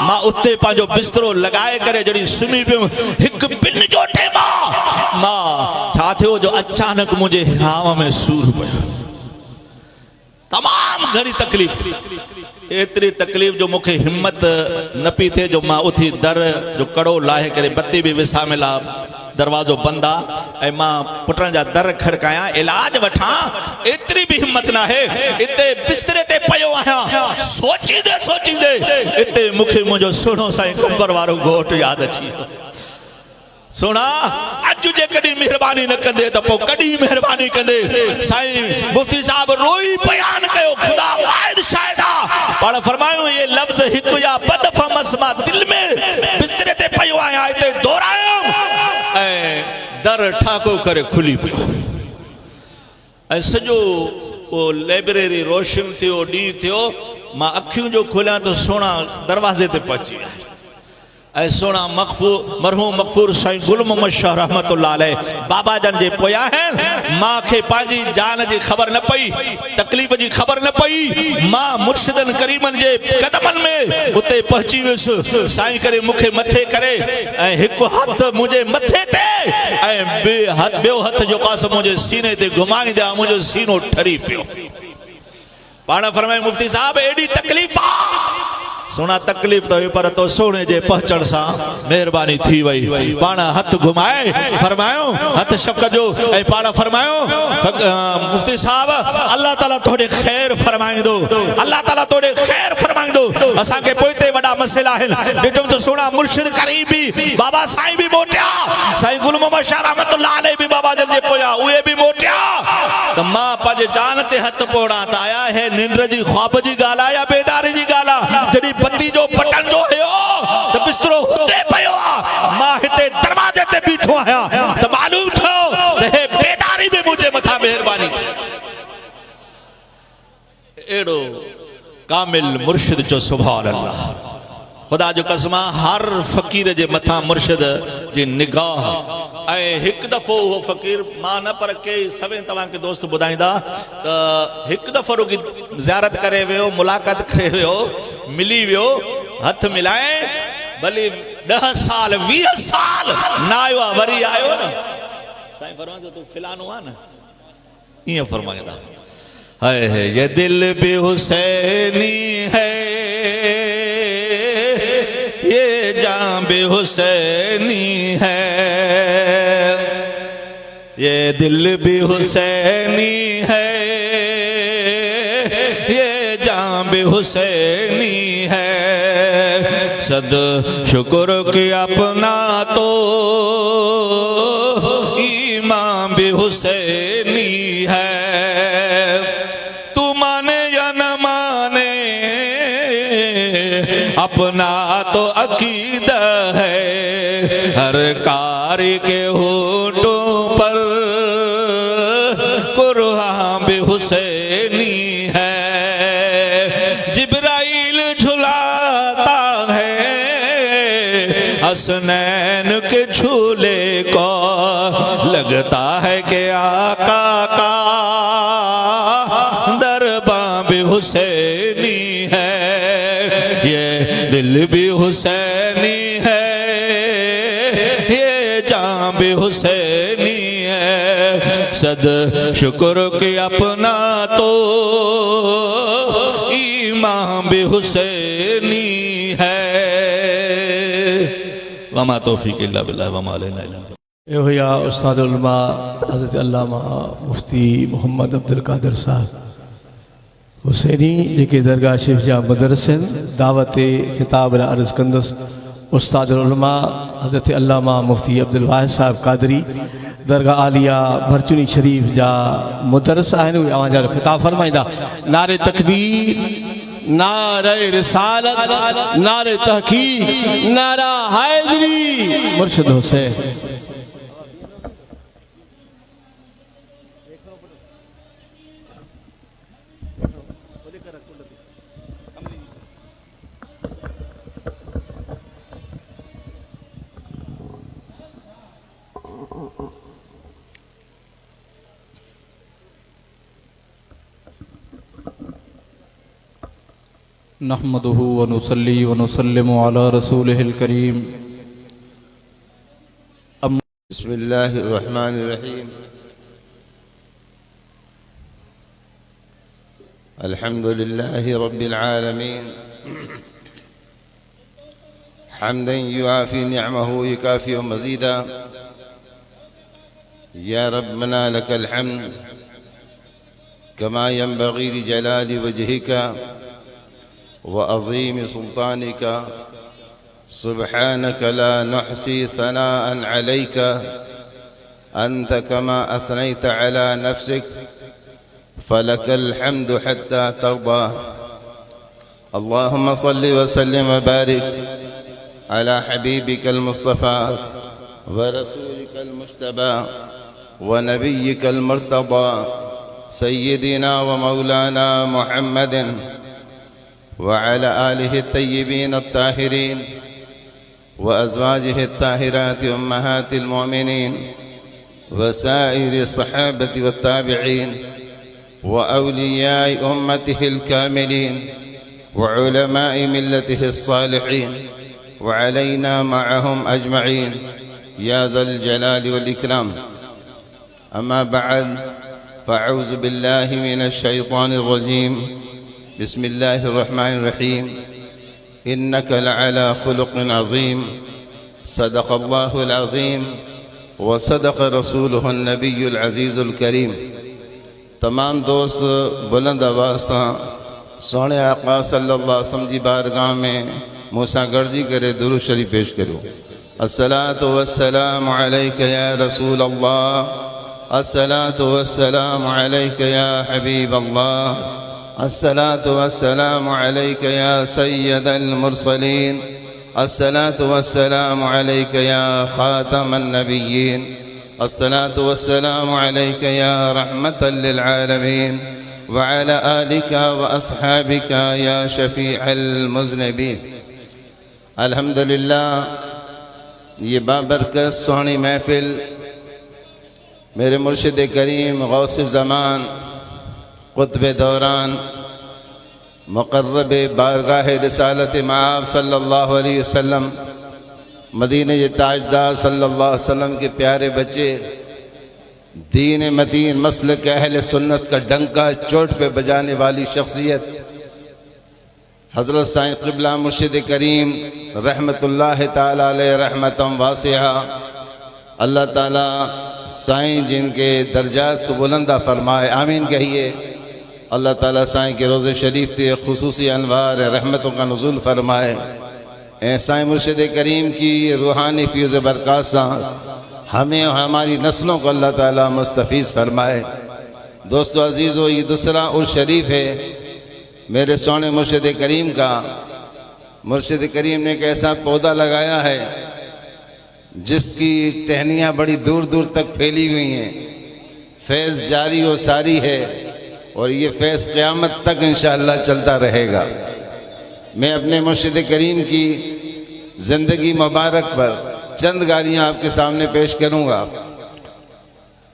मां उते पंहिंजो बिस्तरो लॻाए करे जॾहिं सुम्ही पियुमि, 1 जो टाइम आहे, मां छा थियो जो अचानक मुंहिंजे हिहाव में सूर पियो, तमाम घणी तकलीफ़, एतरी तकलीफ़ जो मुखे हिम्मत न पी थे जो मां उथी दर जो कड़ो लाहे करे बत्ती भी विसामिल आ, दरवाजो बंद आ ऐं मां पुटन जा दर खड़काया इलाज वठा, एतरी भी हिम्मत ना है। इते बिस्तरे ते पयो आया सोचींदे इते मुखे मुंजो सुनो साईं कंबर वारो घोट याद अची। सुना अज जे कड़ी मेहरबानी न कंदे तो कड़ी मेहरबानी कंदे। साईं मुफ्ती साहब रोई बयान कयो, खुदा वाहिद शाहिदा पर फरमायो ये लफ्ज हिक या बदफा मसमा दिल में बिस्तरे ते पयो आया इते दोहरायो ऐं दर ठाको करे खुली पियो ऐं सजो वो लाइब्रेरी रोशन थियो, डी थियो। मां अखियों जो खोलियां तो सोना दरवाजे ते पहुची ऐं सोना मरहूम मक़फूर साईं गुल मोहम्मद शाह रहमतुल्लाह अलैह बाबा जन जे पोया हैं मां खे पंहिंजी जान जी ख़बर न पई, तकलीफ़ जी ख़बर न पई। मां मुर्शिदन करीमन जे कदमन में उते पहुची वियुसि। साईं करे मूंखे मथे करे ऐं हिकु हथ मुंहिंजे मथे ते ऐं ॿियो हथ जो कासो मुंहिंजे सीने ते घुमाईंदा मुंहिंजो सीनो ठरी पियो। पाण फरमाए मुफ्ती साहब एडी तकलीफ़ सोना तकलीफ़ तो हुई पर तो सोने जे पहुचण सा मेहरबानी थी वई। पाण हथ घुमाए फरमायो हथ शफ़क़त जो ऐं पाण फरमायो मुफ्ती साहब अल्लाह ताला तोड़े खैर फरमाइंदो, अल्लाह ताला तोड़े खैर फरमाइंदो। असां के पोइते वडा मसइला आहिनि। ॾिठो तो सोना मुर्शिद करीम भी बाबा साईं भी मोटिया, साईं गुल मोहम्मद शाह रहमतुल्लाह अलैह भी बाबा जन जे पोया उहे भी मोटिया। त मां पंहिंजे जान ते हथ पोड़ा त आया है निंद्र जी ख्वाब जी ॻाल्हि आहे या बेदारी जी ॻाल्हि आहे। जॾहिं पति जो पटन जो हुयो त बिस्तरो हुते पियो आहे, मां हिते दरवाजे ते बीठो आहियां त मालूम थियो त हे बेदारी बि मुंहिंजे मथां महिरबानी थी। एड़ो कामिल मुर्शिद जो सुभान अल्लाह। खुदा जो कसम हर फ़कीर जे मथां मुर्शिद जी निगाह ऐं हिकु दफ़ो उहो फ़कीर मां न पर के सभई तव्हांखे दोस्त ॿुधाईंदा त हिकु दफ़ो रुॻी ज़ियारत करे वियो, मुलाक़ात करे वियो, मिली वियो, हथ मिलाए भली 10 साल 20 साल न आयो आहे, वरी आयो न साईं फरमाईंदो तूं फिलानो आहे न, ईअं फरमाईंदा। है ये दिल भी हुसैनी है, ये जान भी हुसैनी है, ये दिल भी हुसैनी है, ये जान भी हुसैनी है। सद शुक्र कि अपना तो ईमान भी हुसैनी है। तू माने या न माने अपना तो अकीदा है, हर कारी के होठों पर कुरान भी हुसैनी है। जिब्राइल झुलाता है हसनैन के झूले को, लगता है कि आका का दरबार भी हुसैनी है। ये दिल भी हुसैनी है, ये जान भी हुसैनी है। सद शुक्र कि अपना तो ईमान भी हुसैनी है। वमा तौफीक इल्ला बिल्लाह वमा अलैना इल्ला यो हुया उस्ताद उलमा हज़रत अल्लामा मुफ्ती मोहम्मद अब्दुल कादिर साहब हुसैनी जेके दरगाह शरीफ जा मदरसन दावत खिताब अर्ज़ कंदुसि। उस्ताद उलमा हज़रत अल्लामा मुफ्ती अब्दुल वाहिद साहब कादरी दरगाह आलिया भरचुनी शरीफ जा मुदरस आहिनि, उहे अवां जा खिताब फरमाईंदा। नारे तकबीर, नारे रिसालत, नारे तहकीक, नारा हैदरी, मुर्शिद हुसैन। नहमदुहु व नुसल्ली व नुसल्लिमु अला रसूलिहिल करीम। बिस्मिल्लाहिर रहमानिर रहीम। अल्हम्दुलिल्लाहि रब्बिल आलमीन हम्दन युआफी निअमहु युकाफी मज़ीदा। या रब्बना लकल हम्द कमा यंबगी लिजलाली वजहिका व अज़ीम सुल्तानिका। सुब्हानक ला नुहसी सनाअन अलैका अंत कमा असनैत अला नफ्सिक फलकल हम्दु हत्ता तर्दा। अल्लाहुम्मा सल्लि व सल्लिम व बारिक अला हबीबिकल मुस्तफ़ा व रसूलिकल मुज्तबा व नबिय्यिकल मुर्तदा सय्यिदिना व मौलाना मुहम्मदिन व अला आलिहि तय्यिबीन अत्ताहिरीन वअज़वाजिहि त्ताहिरात उम्महातिल मोमिनीन वसाइरि सहाबति वत्ताबिईन वअौलियाए उम्मतिहिल कामिलीन वउलमाए मिल्लतिहिस सालिहीन वअलैना मअहुम अजमईन या ज़ल जलालि वल इकराम। अम्मा बअद फ़अऊज़ु बिल्लाहि मिनश शैतानिर रजीम। बिस्मिल्लाहिर रहमानिर रहीम। इन्नका लअला खुलुक़िन अज़ीम। सदक़ल्लाहुल अज़ीम व सदक़ रसूलुहुन नबियुल अज़ीज़ुल करीम। तमाम दोस्त बुलंद आवाज़ सां सोने आका सल्लल्लाहु अलैहि वसल्लम जी बारगाह में मूंसां गॾिजी करे दुरूद शरीफ़ पेश करियो। अस्सलातु वस्सलामु अलैका या रसूल अल्लाह। अस्सलातु वस्सलामु अलैका या हबीब अल्लाह। अस्सलातु वस्सलामु अलैका या सय्यदल मुरसलीन। अस्सलातु वस्सलामु अलैका या खातमन नबिय्यीन। अस्सलातु वस्सलामु अलैका या रहमतल लिल आलमीन व अला आलिका व अस्हाबिका या शफीअल मुज़निबीन। अल्हम्दुलिल्लाह, ये बाबरकत सोहनी महफिल मेरे मुर्शिद करीम गौस ज़मान क़ुत्ब दौरान मुक़र्रब बारगाह रिसालत माब सल्लल्लाहु अलैहि वसल्लम मदीने के ताजदार सल्लल्लाहु अलैहि वसल्लम के प्यारे बच्चे दीन मतीन मसलक अहले सुन्नत का डंका चोट पे बजाने वाली शख्सियत हज़रत साईं क़िबला मुर्शिद करीम रहमतुल्लाह ताला अलैह रहमतम वासिआ। अल्लाह ताला साईं जिनके दर्जात को बुलंदा फरमाए, आमीन कहिए। अल्लाह ताला साईं के रोज़े शरीफ से खुसूसी अनवार रहमतों का नुज़ूल फरमाए। साईं मुर्शिद करीम की रूहानी फ़्यूज़ बरक़ात से हमें और हमारी नस्लों को अल्लाह ताला मुस्तफ़ीज़ फरमाए। दोस्तों अज़ीज़ों, ये दूसरा उर्स शरीफ है मेरे सोने मुर्शिद करीम का। मुर्शिद करीम ने एक ऐसा पौधा लगाया है जिसकी टहनियाँ बड़ी दूर दूर तक फैली हुई हैं। फैज़ जारी और सारी है और ये फैज़ क़यामत तक इंशाअल्लाह चलता रहेगा। मैं अपने मुर्शिद करीम की ज़िंदगी मुबारक पर चंद गालियाँ आपके सामने पेश करूँगा।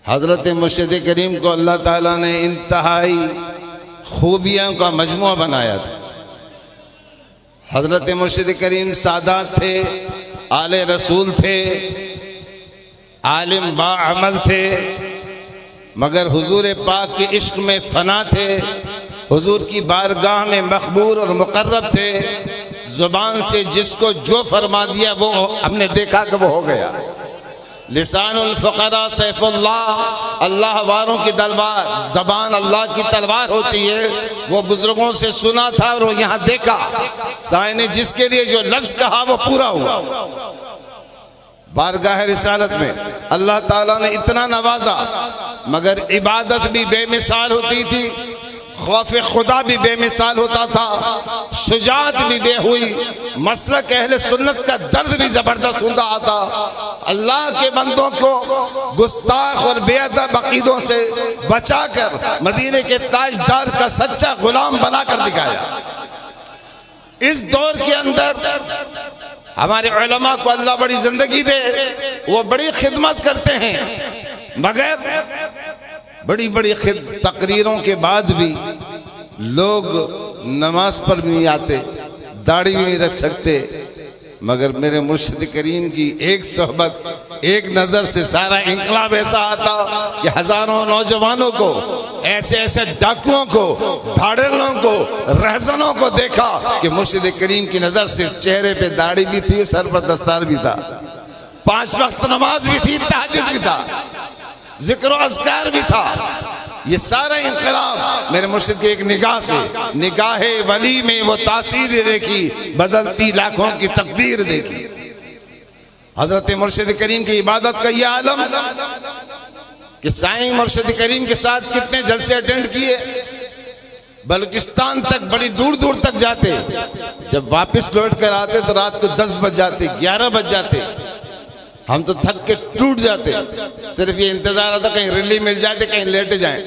हज़रत मुर्शिद करीम को अल्लाह ताला ने इंतहाई खूबियों का मजमुआ बनाया था। हज़रत मुर्शिद करीम सादात थे, आले रसूल थे, आलिम बाअमल थे, मगर हुजूर पाक के इश्क में फ़ना थे। हुजूर की बारगाह में मकबूल और मुकर्रब थे। ज़ुबान से जिसको जो फरमा दिया वो हमने देखा कि वो हो गया। लिसानुल फ़क़रा सैफ़ुल्लाह, अल्लाह वारों की तलवार, ज़बान अल्लाह की तलवार होती है। वो बुज़ुर्गों से सुना था और वो यहाँ देखा। साईं ने जिसके लिए जो लफ्ज़ कहा वो पूरा हुआ। बारगाह रिसालत में अल्लाह ताला ने इतना नवाजा, मगर इबादत भी बेमिसाल होती थी, खौफ खुदा भी बेमिसाल होता था, शुजाअत भी बेहुई, मसलक अहले सुन्नत का दर्द भी ज़बरदस्त होता था। अल्लाह के बंदों को गुस्ताख और बेअदब अक़ीदों से बचाकर मदीने के ताजदार का सच्चा गुलाम बनाकर दिखाया। इस दौर के अंदर हमारे उलमा को अल्लाह बड़ी ज़िंदगी दे, वो बड़ी खिदमत करते हैं, मगर बड़ी बड़ी तकरीरों के बाद भी लोग नमाज पर नहीं आते, दाढ़ी भी नहीं रख सकते, मगर मेरे मुर्शिद करीम की एक सोहबत, एक नज़र से सारा इंकलाब ऐसा आता कि हज़ारों नौजवानों को, ऐसे ऐसे डाकुओं को, धाड़ेलों को, रहज़नों को देखा कि मुर्शिद करीम की नज़र से चेहरे पे दाढ़ी भी थी, सर पर दस्तार भी था, 5 वक्त नमाज भी थी, तहज्जुद भी था, जिक्र और अज़कार भी था। ये सारा इनकलाब मेरे मुर्शिद की एक निगाह से, निगाहे वली में वो तासीर देखी, बदलती लाखों की तकदीर देखी। हजरत मुर्शिद करीम की इबादत का ये आलम कि साईं मुर्शिद करीम के साथ कितने जलसे अटेंड किए, बलूचिस्तान तक बड़ी दूर दूर तक जाते, जब वापस लौट कर आते तो रात को 10 बज जाते, 11 बज जाते, हम तो थक के टूट जाते, सिर्फ ये इंतजार आता कहीं रिली मिल जाते, कहीं लेट जाएं,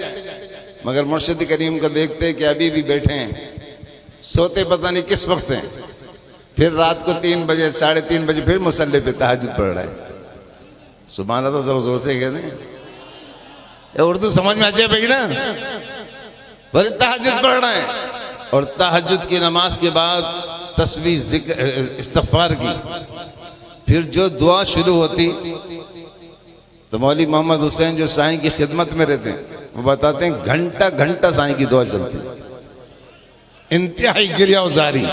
मगर मुर्शिद करीम को देखते कि अभी भी बैठे हैं, सोते पता नहीं किस वक्त हैं, फिर रात को 3 बजे 3:30 बजे फिर मुसल्ले पे तहज्जुद पढ़ रहा है। सुभान अल्लाह, जरा जोर से कहते हैं, उर्दू समझ में आ जाए भाई ना। बोले तहज्जुद पढ़ रहे हैं और तहज्जुद की नमाज के बाद तस्बीह जिक्र इस्तिग़फ़ार की, फिर जो दुआ शुरू होती तो मौलवी मोहम्मद हुसैन जो साईं की खिदमत में रहते हैं वो बताते हैं घंटा घंटा साईं की दुआ चलती, इंतहाई गिरिया जारी।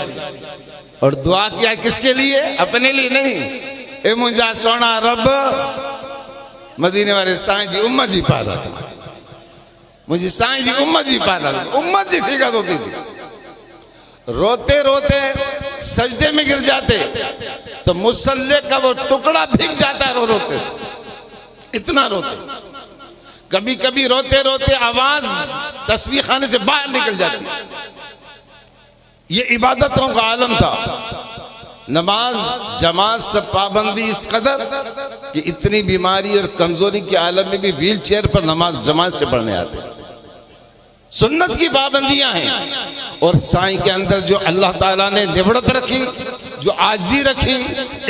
और दुआ क्या किसके लिए? अपने लिए नहीं। ए मुंजा सोना रब मदीने वाले साईं जी उम्मत जी पा रहा था, मुझे साईं जी उम्मत जी पा रहा था, उम्मत जी फिक्र होती थी। रोते रोते सजदे में गिर जाते तो मुसल्ले का वो टुकड़ा भीग जाता है रो रोते, इतना रोते। कभी कभी रोते रोते आवाज तस्बीह खाने से बाहर निकल जाती। ये इबादतों का आलम था। नमाज जमात से पाबंदी इस कदर कि इतनी बीमारी और कमजोरी के आलम में भी व्हील चेयर पर नमाज जमात से पढ़ने आते। सुन्नत की पाबंदियां हैं और साईं के अंदर जो अल्लाह ताला ने निबड़त रखी, जो आजी रखी,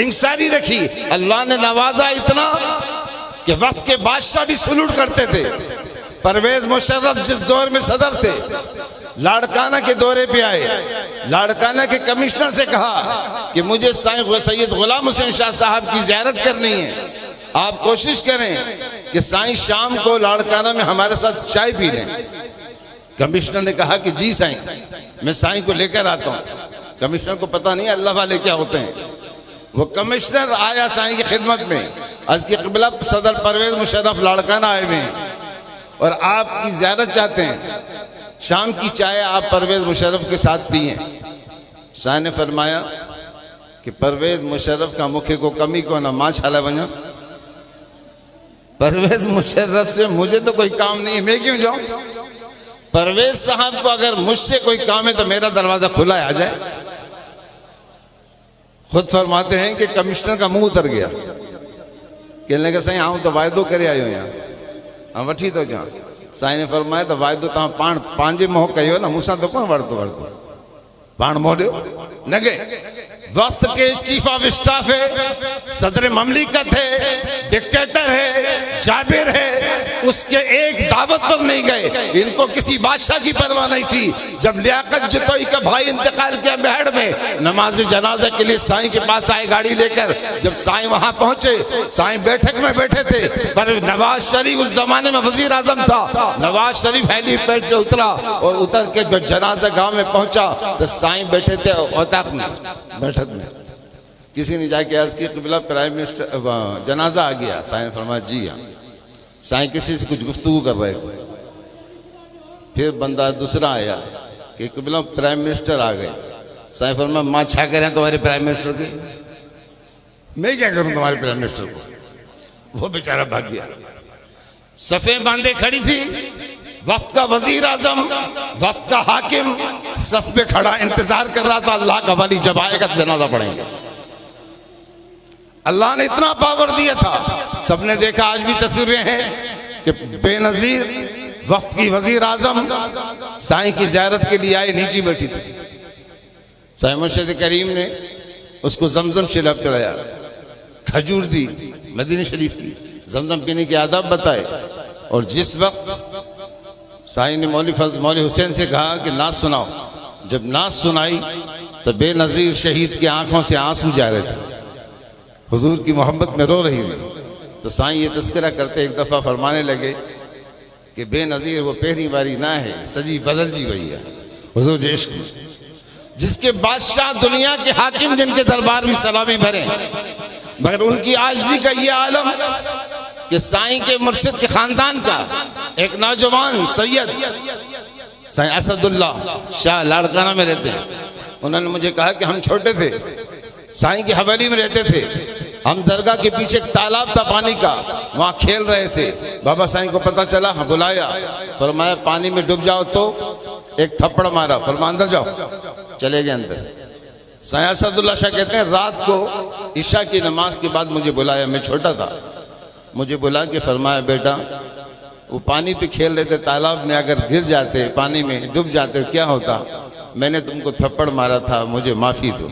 इंसानी रखी, अल्लाह ने नवाजा इतना कि वक्त के बादशाह भी सलूट करते थे। परवेज मुशर्रफ जिस दौर में सदर थे, लाड़काना के दौरे पे आए, लाड़काना के कमिश्नर से कहा कि मुझे साईं सैयद गुलाम हुसैन शाह साहब की ज़ियारत करनी है, आप कोशिश करें कि साईं शाम को लाड़काना में हमारे साथ चाय पी लें। कमिश्नर ने कहा कि जी साईं, मैं साईं को लेकर आता हूँ। कमिश्नर को पता नहीं अल्लाह वाले क्या होते हैं। वो कमिश्नर आया साईं की खिदमत में, आज की क़िबला सदर परवेज मुशर्रफ लाड़काना आए हुए हैं और आपकी ज़ियारत चाहते हैं, शाम की चाय आप परवेज मुशर्रफ के साथ पिए। साईं ने फरमाया कि परवेज मुशर्रफ का मुखे को कमी को ना माँ छाला बना। परवेज मुशर्रफ से मुझे तो कोई काम नहीं है, मैं क्यों जाऊं? परवेज साहब को अगर मुझसे कोई काम है तो मेरा दरवाजा खुला है, आ जाए। खुद फरमाते हैं कि कमिश्नर का मुंह उतर गया, कहने लगा साईं आऊं तो वायदो करे आयो यहाँ, हाँ वठी तो जा। साईं ने फरमाया तो वायदो तव्हां पाण पंहिंजे मुंहुं कयो न, मूंसां तो कोन वरितो, पाण मोड़ियो न गए। वक्त के चीफ ऑफ स्टाफ है, सदर ममलिकत है, डिक्टेटर है, जाबिर है, उसके एक दावत पर नहीं गए। इनको किसी बादशाह की परवाह नहीं थी। जब लियाकत जतोई का भाई इंतकाल किया मेहड़ में, नमाज जनाजा के लिए साईं के पास आए गाड़ी लेकर। जब साईं वहां पहुंचे, साईं बैठक में बैठे थे, पर नवाज शरीफ उस जमाने में वजीर आजम था। नवाज शरीफ हेलीपैड पे उतरा और उतर के जो जनाजा गांव में पहुंचा तो साईं बैठे थे औताक में बैठक में। किसी ने जाके अर्ज की क़िबला प्राइम मिनिस्टर जनाजा आ गया। साईं ने फरमाया जी हाँ। साईं किसी से कुछ गुफ्तगू कर रहे थे, फिर बंदा दूसरा आया कि क़िबला प्राइम मिनिस्टर आ गए। साईं फरमाया माँ छा करें तुम्हारे प्राइम मिनिस्टर की, मैं क्या करूं तुम्हारे प्राइम मिनिस्टर को। वो बेचारा भाग गया। सफ़े बांधे खड़ी थी, वक्त का वजीर आजम, वक्त का हाकिम सफ पे खड़ा इंतजार कर रहा था अल्लाह का वली जब आएगा जनाजा पढ़ेंगे। अल्लाह ने इतना पावर दिया था। सबने देखा, आज भी तस्वीरें हैं कि बेनजीर वक्त की वजीर आजम साईं की ज़ियारत के लिए आए, नीचे बैठी थी। साईं मुर्शिद करीम ने उसको जमजम शराब पिलाया, खजूर दी मदीने शरीफ की, जमजम पीने के आदाब बताए। और जिस वक्त साईं ने मौलवी हुसैन से कहा कि नात सुनाओ, जब नात सुनाई तो बेनजीर शहीद की आंखों से आंसू जा रहे थे, हुजूर की मोहब्बत में रो रही थी। तो साईं ये तस्करा करते एक दफ़ा फरमाने लगे कि बेनजीर वो पहली बारी ना है, सजी बदल जी भैया हुजूर जे इश्क, जिसके बादशाह दुनिया के हाकिम जिनके दरबार में सलामी भरे, मगर उनकी आजजी का ये आलम कि साईं के मुर्शिद के खानदान का एक नौजवान सैयद साईं असदुल्ला शाह लाड़काना में रहते हैं। उन्होंने मुझे कहा कि हम छोटे थे, साईं की हवेली में रहते थे, हम दरगाह के पीछे एक तालाब था पानी का, वहाँ खेल रहे थे। बाबा साईं को पता चला, बुलाया, फरमाया पानी में डूब जाओ तो एक थप्पड़ मारा, फरमाया अंदर जाओ, चले गए अंदर। साईं असदुल्ला शाह कहते हैं रात को ईशा की नमाज के बाद मुझे बुलाया, मैं छोटा था, मुझे बुला के फरमाया बेटा वो पानी पे खेल रहे थे तालाब में, अगर गिर जाते पानी में डूब जाते क्या होता, मैंने तुमको थप्पड़ मारा था, मुझे माफ़ी दो।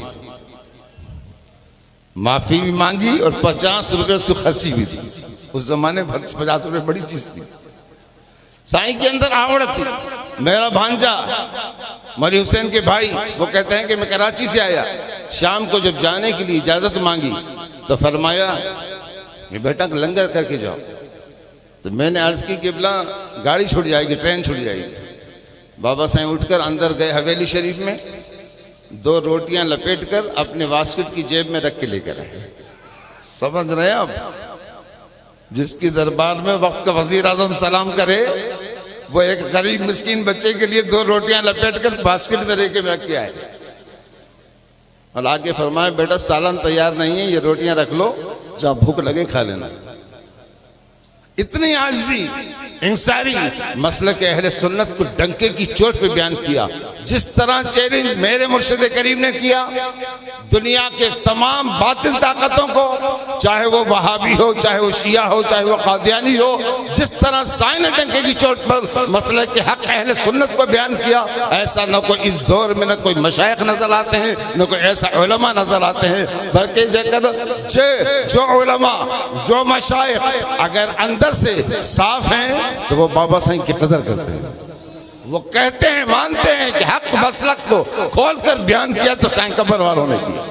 माफ़ी भी मांगी और 50 रुपये उसको खर्ची भी दी। उस जमाने 50 रुपये बड़ी चीज़ थी। साईं के अंदर आवड़त थी। मेरा भांजा मौलवी हुसैन के भाई वो कहते हैं कि मैं कराची से आया, शाम को जब जाने के लिए इजाज़त मांगी तो फरमाया कि बेटा लंगर करके जाओ। तो मैंने अर्ज़ की कि बिला गाड़ी छूट जाएगी, ट्रेन छूट जाएगी। बाबा साईं उठकर अंदर गए हवेली शरीफ में, 2 रोटियां लपेट कर अपने बास्केट की जेब में रख के लेकर आए। समझ रहे हैं आप? जिसकी दरबार में वक्त का वजीर आजम सलाम करे, वो एक गरीब मिस्कीन बच्चे के लिए 2 रोटियां लपेट कर बास्केट में लेके रख के आए और आगे फरमाए बेटा सालन तैयार नहीं है, ये रोटियां रख लो, जहाँ भूख लगे खा लेना। इतनी आजिज़ी इंसानी मसलक के अहले सुन्नत को डंके की चोट पे बयान किया। जिस तरह चैलेंज मेरे मुर्शिद करीम ने किया दुनिया के तमाम बातिल ताकतों को, चाहे वो वहाबी हो, चाहे वो शिया हो, चाहे वो कादियानी हो, जिस तरह साईं ने डंके की चोट पर मसलक के हक अहले सुन्नत को बयान किया, ऐसा न कोई इस दौर में न कोई मशाइख नजर आते हैं, न कोई ऐसा उलमा नजर आते हैं। बल्कि जो उलमा, जो मशाइख अगर अंदर से साफ हैं तो वो बाबा साईं की कदर करते हैं। वो कहते हैं, मानते हैं कि हक मसलक को खोल कर बयान किया तो साईं कब्र वालों ने किया।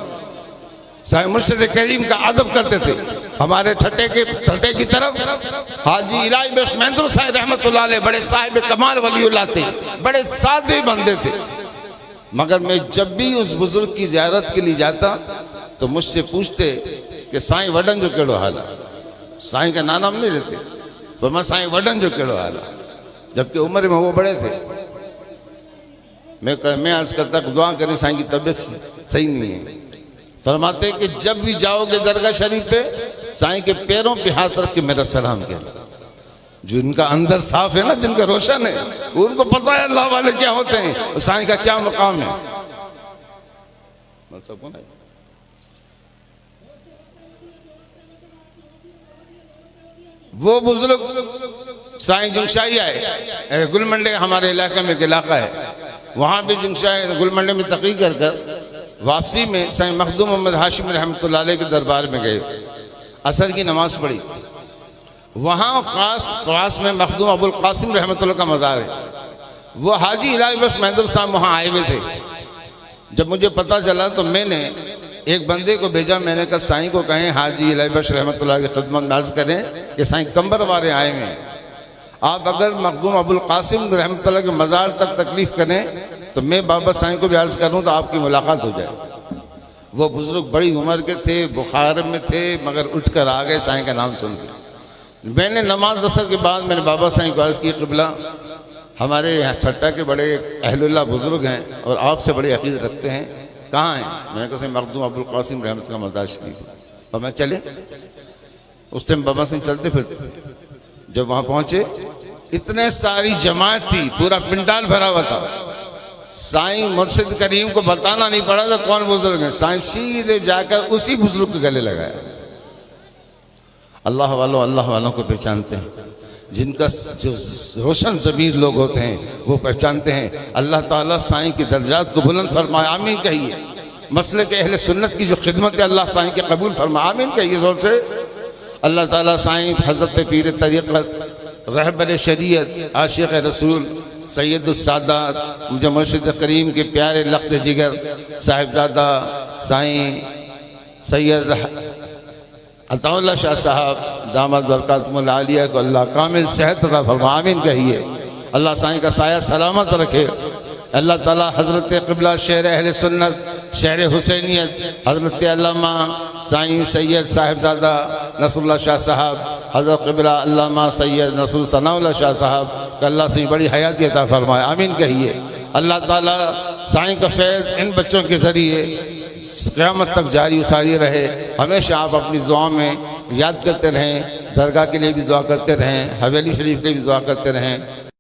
साईं मुर्शिद करीम का अदब करते थे। हमारे ठट्टे की तरफ हाजी इलाही बख्श महंदुर साईं रहमतुल्लाह अलैह बड़े साहिब कमाल वलीउल्लाह थे, बड़े सादे बंदे थे। मगर मैं जब भी उस बुजुर्ग की ज़ियारत के लिए जाता तो मुझसे पूछते कि साईं वडन जो केड़ो हाल है। साईं का नाम नहीं लेते, तो मैं साईं वडन जो केड़ो हाल है, जबकि उम्र में वो बड़े थे। मैं अर्ज करता दुआ करें साईं की तबीयत सही नहीं है। फरमाते कि जब भी जाओगे दरगाह शरीफ पे साईं के पैरों पे हाथ रख के मेरा सलाम कहना। जो इनका अंदर साफ है ना, जिनका रोशन है, उनको पता है अल्लाह वाले क्या होते हैं, साईं का क्या मुकाम है। वो बुजुर्ग साईं जुंगशाही आए, गुलमंडे हमारे इलाके में एक इलाका है, वहाँ भी जुंगशाही गुलमंडे में तक़रीर कर कर वापसी में साईं मखदूम मोहम्मद हाशिम रहमतुल्लाह अलैह के दरबार में गए। असर की नमाज पढ़ी। वहाँ ख़ास में मखदूम अबुल कासिम रहमतुल्लाह का मज़ार है। वो हाजी इलाही बख्श महंदुर साहब वहाँ आए हुए थे। जब मुझे पता चला तो मैंने एक बंदे को भेजा। मैंने कहा साईं को कहें हाजी इलाही बख्श रहमतुल्लाह की खिदमत में अर्ज़ करें कि साईं कंबर वाले आए हैं, आप अगर मखदूम अबुल कासिम रहमतुल्लाह के मज़ार तक तकलीफ़ करें तो मैं बाबा साईं को भी अर्ज़ करूँ तो आपकी मुलाकात हो जाए। वो बुज़ुर्ग बड़ी उम्र के थे, बुखार में थे, मगर उठ कर आ गए साईं का नाम सुन के। मैंने नमाज असर के बाद मैंने बाबा साईं को अर्ज़ की, क़िबला हमारे यहाँ ठट्टा के बड़े अहलुल्लाह बुज़ुर्ग हैं और आपसे बड़ी अक़ीदत रखते हैं, कहाँ हैं? मैंने कहा मखदूम अबुल कासिम रहमत का मज़ार शरीफ। और मैं चले, उस टाइम बाबा साईं चलते फिरते। जब वहाँ पहुँचे इतने सारी जमात थी, पूरा पिंडाल भरा हुआ था। साईं मुर्शिद करीम को बताना नहीं पड़ा था कौन बुजुर्ग है। साईं सीधे जाकर उसी बुजुर्ग के गले लगाया। अल्लाह वालों को पहचानते हैं, जिनका जो रोशन ज़मीर लोग होते हैं वो पहचानते हैं। अल्लाह ताला साईं की दर्जात को बुलंद फरमाए, आमीन कहिए। मसले के अहले सुन्नत की जो खिदमत है अल्लाह साईं के कबूल फरमाए, आमीन कहिए जोर से। अल्लाह ताला साईं हज़रत पीर तरीक़त, रहबर शरीयत, आशिक़ रसूल, सैयदुस सादात, मुझे मुर्शिद करीम के प्यारे लख्त जिगर साहिबजादा साईं सैयद अताउल्लाह शाह साहब दामद बरकातुहुल आलिया को अल्लाह कामिल सेहत अता फरमाए, आमीन कहिए। अल्लाह साईं का साया सलामत रखे। अल्लाह ताला हज़रत क़िबला शहर अहले सुन्नत, शहर हुसैनियत, हज़रत अल्लामा साईं सैयद साहिबजादा नसरुल्लाह शाह साहब, हज़रत क़िबला अल्लामा सैयद नसरुल सनाउल्लाह शाह साहब का अल्लाह से बड़ी हयाती अता फरमाए, आमीन कहिए। अल्लाह ताला साईं का फैज़ इन बच्चों के ज़रिए क़यामत तक जारी उसारी रहे। हमेशा आप अपनी दुआ में याद करते रहें, दरगाह के लिए भी दुआ करते रहें, हवेली शरीफ के लिए भी दुआ करते रहें।